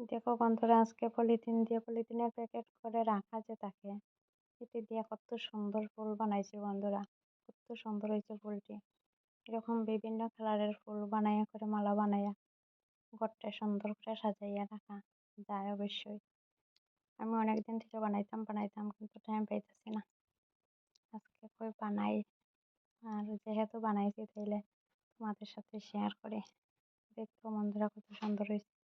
দেখো বন্ধুরা, আজকে পলিথিনের প্যাকেট করে রাখা যে থাকে, এটি দিয়ে কত সুন্দর ফুল বানাইছে বন্ধুরা। কত সুন্দর হয়েছে ফুলটি। এরকম বিভিন্ন কালারের ফুল বানাইয়া করে মালা বানাইয়া ঘরটা সুন্দর করে সাজাইয়া রাখা যায় অবশ্যই। আমি অনেকদিন থেকে বানাইতাম কিন্তু টাইম পাইতেছি না। আজকে কই বানাই, আর যেহেতু বানাইছি তাইলে তোমাদের সাথে শেয়ার করি। দেখো বন্ধুরা, কত সুন্দর হয়েছে।